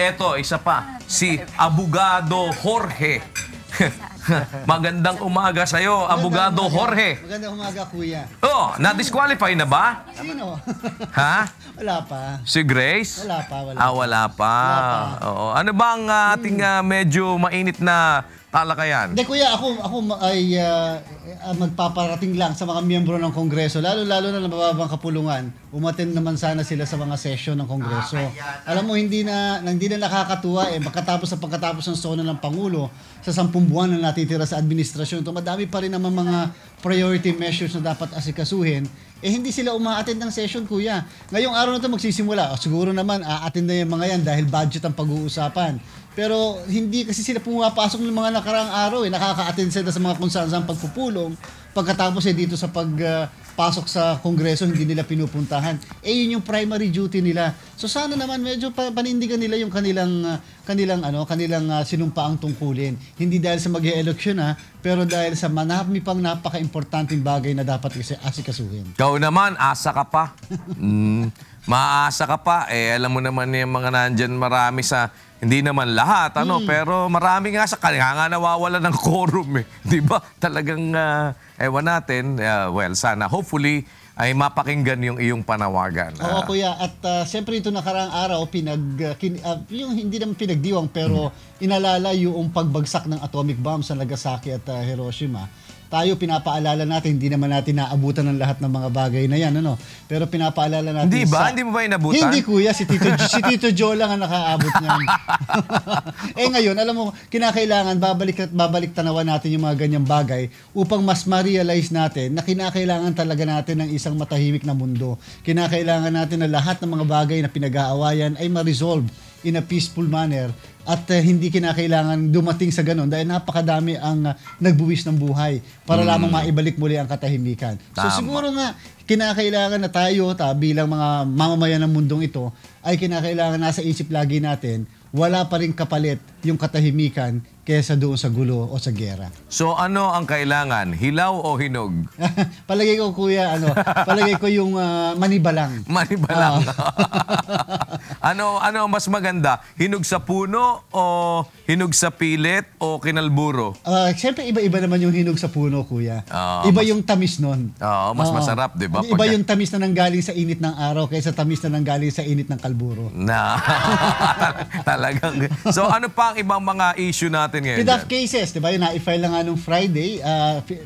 eto, isa pa. Si Abogado Jorge. Magandang umaga sa'yo, Abogado Jorge. Magandang umaga, kuya. Oh, na-disqualify na ba? Sino? Ha? Wala pa. Si Grace? Wala pa, wala Ah, wala pa. Oo. Ano ba ang ating medyo mainit na talakayan? Hindi, kuya, ako ay magpaparating lang sa mga miyembro ng Kongreso, lalo-lalo na mababang kapulungan. Umattend naman sana sila sa mga session ng Kongreso. Alam mo, hindi na nakakatuwa pagkatapos ng sona ng Pangulo sa 10 buwan na natitira sa administrasyon. Madami pa rin naman mga priority measures na dapat asikasuhin. Hindi sila uma-attend ng session, kuya. Ngayong araw na ito magsisimula. Siguro naman, a-attend na yung mga yan dahil budget ang pag-uusapan. Pero hindi kasi sila pumapasok ng mga nakaraang araw. Nakaka-attend sila sa mga kung saan pagpupulong. Pagkatapos dito sa pagpasok sa Kongreso, hindi nila pinupuntahan. Yun yung primary duty nila. So sana naman medyo panindigan nila yung kanilang sinumpaang tungkulin. Hindi dahil sa mag-e-eleksyon pero dahil sa manami pang napaka-importanting bagay na dapat asikasuhin. Ikaw naman, asa ka pa. Maasa ka pa. Alam mo naman yung mga nandyan marami sa, hindi naman lahat, pero marami nga sa kanya nga nawawala ng quorum. Di ba? Talagang, ewan natin, sana, hopefully, ay mapakinggan yung iyong panawagan. Oo, kuya. At siyempre ito nakaraang araw, yung hindi naman pinagdiwang, pero inalala yung pagbagsak ng atomic bomb sa Nagasaki at Hiroshima. Tayo pinapaalala natin, hindi naman natin naabutan ng lahat ng mga bagay na yan, Pero pinapaalala natin Hindi ba? Hindi mo ba inabutan? Hindi, kuya. Si Tito Joe lang ang nakaabot niyan. Ngayon, alam mo, kinakailangan babalik tanawan natin yung mga ganyang bagay upang mas ma-realize natin na kinakailangan talaga natin ng isang matahimik na mundo. Kinakailangan natin na lahat ng mga bagay na pinag-aawayan ay ma-resolve in a peaceful manner at hindi kinakailangan dumating sa ganun dahil napakadami ang nagbuwis ng buhay para lamang maibalik muli ang katahimikan. So siguro nga kinakailangan na tayo bilang mga mamamayan ng mundong ito ay kinakailangan nasa isip lagi natin wala pa rin kapalit yung katahimikan kaysa doon sa gulo o sa giyera. So ano ang kailangan? Hilaw o hinog? Palagay ko, kuya, palagay ko yung manibalang. Manibalang. Ano ang mas maganda? Hinog sa puno o hinog sa pilit o kinalburo? Siyempre iba-iba naman yung hinog sa puno, kuya. Iba yung tamis nun. Mas masarap, di ba? Iba yung tamis na nanggaling sa init ng araw kaysa tamis na nanggaling sa init ng kalburo. Talagang. So ano pa ang ibang mga issue natin ngayon? PDAF cases, di ba? Yung na-file na nga nung Friday,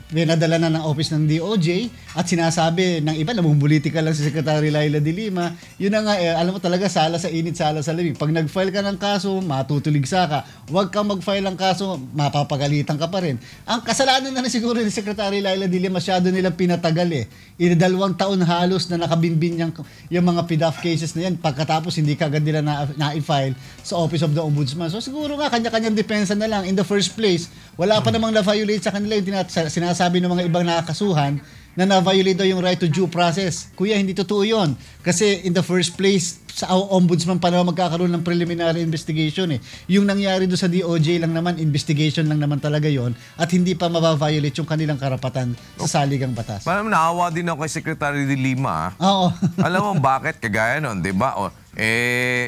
pinadala na ng office ng DOJ at sinasabi ng iba, namumbulitika lang si Secretary Laila de Lima. Yun na nga, alam mo talaga, sala sa init, sala sa lamig. Pag nag-file ka ng kaso, matutuligsa ka. Huwag kang mag-file ng kaso, mapapagalitan ka pa rin. Ang kasalanan na siguro ni Secretary Laila de Lima, masyado nilang pinatagal 2 taon halos na nakabinbin yung mga PDAF cases na yan. Pagkatapos, hindi kagad nila na-file sa Office of the Ombudsman. So siguro nga, kanya-kanyang depensa na lang. In the first place, wala pa namang na-violate sa kanila yung sinasabi ng mga ibang nakakasuhan na na-violate daw yung right to due process. Kuya, hindi totoo yun. Kasi in the first place, sa ombudsman pa naman magkakaroon ng preliminary investigation. Yung nangyari doon sa DOJ lang naman, investigation lang naman talaga yon at hindi pa mabaviolate yung kanilang karapatan sa saligang batas. Parang naawa din ako kay Secretary de Lima. Oo. Alam mo bakit? Kagaya nun, di ba?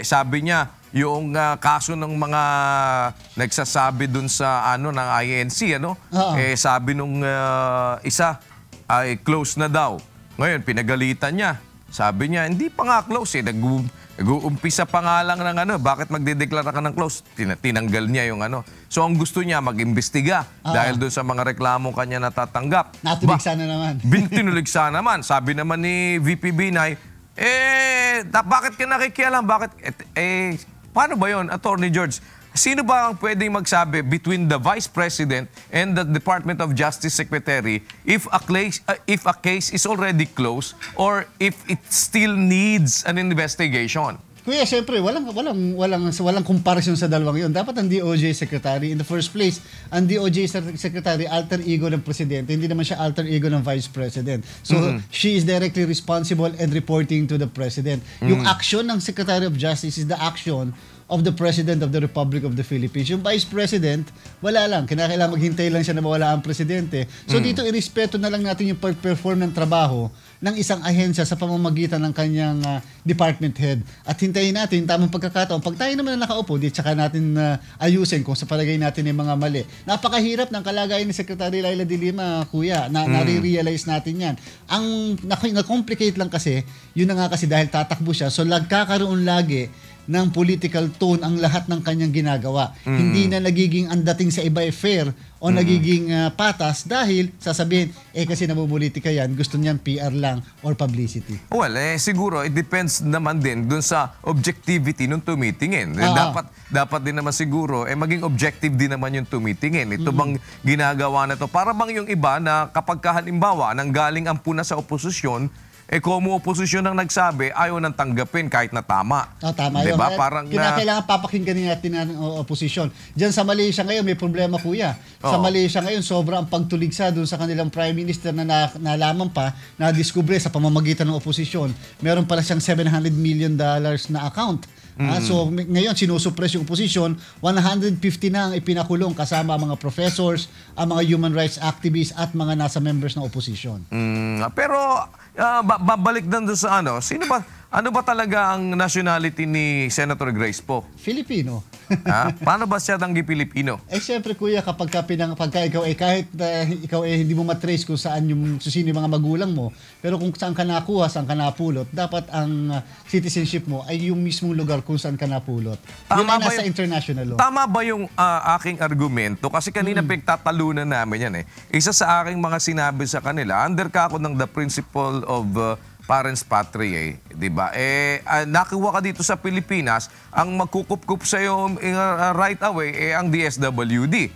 Sabi niya, yung kaso ng mga nagsasabi dun sa ng INC, sabi nung isa ay close na daw. Ngayon, pinagalitan niya. Sabi niya, hindi pa nga close nag-uumpisa pa nga lang ng bakit magdedeklara ka ng close? Tinanggal niya yung So ang gusto niya, mag-imbestiga dahil doon sa mga reklamo kanya natatanggap. Natuligsa na naman. Tinuligsa naman. Sabi naman ni VP Binay, bakit ka nakikialam? Paano ba yun, Attorney George? Sino ba ang pwedeng magsabi between the Vice President and the Department of Justice Secretary if a case is already closed or if it still needs an investigation? Kuya, siyempre, walang comparison sa dalawang yun. Dapat ang DOJ Secretary, in the first place, ang DOJ Secretary, alter ego ng Presidente, hindi naman siya alter ego ng Vice President. So, she is directly responsible and reporting to the President. Yung action ng Secretary of Justice is the action of the President of the Republic of the Philippines. Yung Vice President, wala lang. Kinakailangan maghintay lang siya na mawala ang presidente. So dito, irespeto na lang natin yung perform ng trabaho ng isang ahensya sa pamamagitan ng kanyang department head. At hintayin natin tamang pagkakataon. Pag tayo naman na nakaupo, di tsaka natin ayusin kung sa palagay natin yung mga mali. Napakahirap ng kalagayan ni Secretary Laila de Lima, kuya. Nare-realize natin yan. Ang na-complicate lang kasi, yun na nga kasi dahil tatakbo siya, so nagkakaroon lagi ng political tone ang lahat ng kanyang ginagawa. Hindi na nagiging ang dating sa iba fair o nagiging patas dahil sasabihin, kasi namumulitika yan, gusto niyan PR lang or publicity. Well, siguro, it depends naman din dun sa objectivity nung tumitingin. Dapat din naman siguro, maging objective din naman yung tumitingin. Ito bang ginagawa na to? Para bang yung iba na kapag halimbawa, nang galing ang puna sa oposisyon, kung oposisyon ang nagsabi, ayaw nang tanggapin kahit na tama. Tama diba? yun. Parang, kailangan papakinggan natin ang oposisyon. Diyan sa Malaysia ngayon, may problema kuya. Sa Malaysia ngayon, sobrang pagtuligsa doon sa kanilang Prime Minister na nalaman pa, na-discover sa pamamagitan ng oposisyon. Meron pala siyang $700 million na account. So ngayon, sinusuppress yung oposisyon, 150 na ang ipinakulong kasama ang mga professors, ang mga human rights activists at mga nasa members ng oposisyon. Pero babalik doon sa ano ba talaga ang nationality ni Senator Grace Poe? Filipino. Paano ba siya tanggi Pilipino? Siyempre kuya, kapag ikaw kahit ikaw hindi mo matrace kung saan sino yung mga magulang mo, pero kung saan ka nakuha, saan ka napulot, dapat ang citizenship mo ay yung mismong lugar kung saan ka napulot. Yun ay nasa international law. Tama ba yung aking argumento? Kasi kanina pagtatalunan namin yan Isa sa aking mga sinabi sa kanila, under ka ako ng the principle of parents patriae, di ba? Nakuha ka dito sa Pilipinas, ang magkukup-kup sa'yo right away, ang DSWD.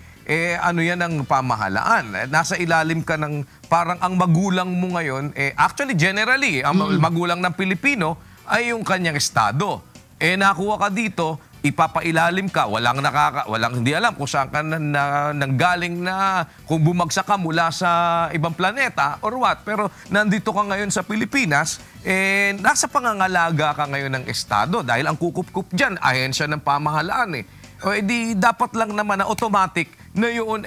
Ano yan ang pamahalaan? Nasa ilalim ka ng, parang ang magulang mo ngayon, actually, generally, ang magulang ng Pilipino ay yung kanyang estado. Nakuha ka dito, ipapailalim ka, walang hindi alam kung saan ka nanggaling na kung bumagsak ka mula sa ibang planeta or what. Pero nandito ka ngayon sa Pilipinas, nasa pangangalaga ka ngayon ng estado dahil ang kukup-kup dyan, ahensya ng pamahalaan di dapat lang naman na automatic na yun,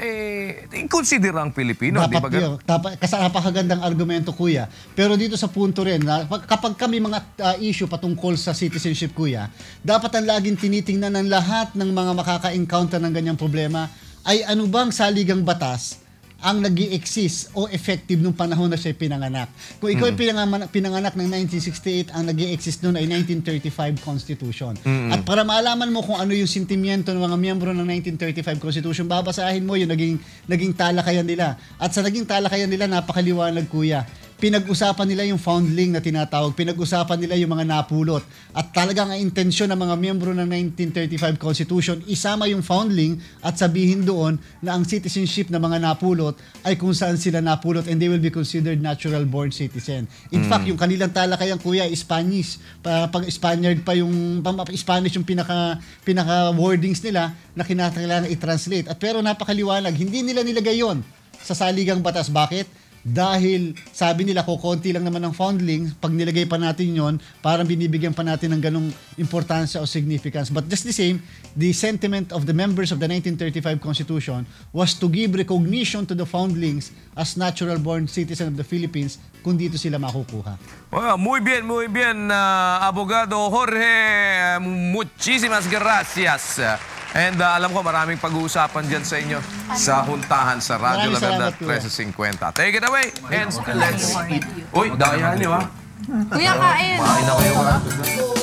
i-consider ang Pilipino. Dapat yun. Kasi napakagandang argumento, kuya. Pero dito sa punto rin, kapag kami mga issue patungkol sa citizenship, kuya, dapat ang laging tinitingnan ng lahat ng mga makaka-encounter ng ganyang problema ay ano bang saligang batas ang nag-i-exist o effective nung panahon na siya pinanganak. Kung ikaw ay pinanganak ng 1968, ang nag-i-exist noon ay 1935 Constitution. At para malaman mo kung ano yung sentimiento ng mga miyembro ng 1935 Constitution, babasahin mo yung naging talakayan nila. At sa naging talakayan nila, napakaliwanag, kuya. Pinag-usapan nila yung foundling na tinatawag, pinag-usapan nila yung mga napulot. At talagang ang intensyon ng mga miyembro ng 1935 Constitution, isama yung foundling at sabihin doon na ang citizenship ng mga napulot ay kung saan sila napulot and they will be considered natural-born citizen. In fact, yung kanilang talakayan, kuya, Spanish. Pag Spaniard pa yung, Spanish yung pinaka-wordings nila na kinakailangan i-translate. At pero napakaliwanag, hindi nila nilagay yon sa saligang batas. Bakit? Dahil sabi nila kukonti lang naman ng foundling, pag nilagay pa natin yon, parang binibigyan pa natin ng ganong importansya o significance. But just the same, the sentiment of the members of the 1935 Constitution was to give recognition to the foundlings as natural-born citizens of the Philippines kung dito sila makukuha. Well, muy bien, Abogado Jorge. Muchísimas gracias. And alam ko maraming pag-uusapan dyan sa inyo sa huntahan sa Radyo La Verdad 1350. Take it away and let's eat. Uy, daya nyo Kuya, kain! Kain na kayo.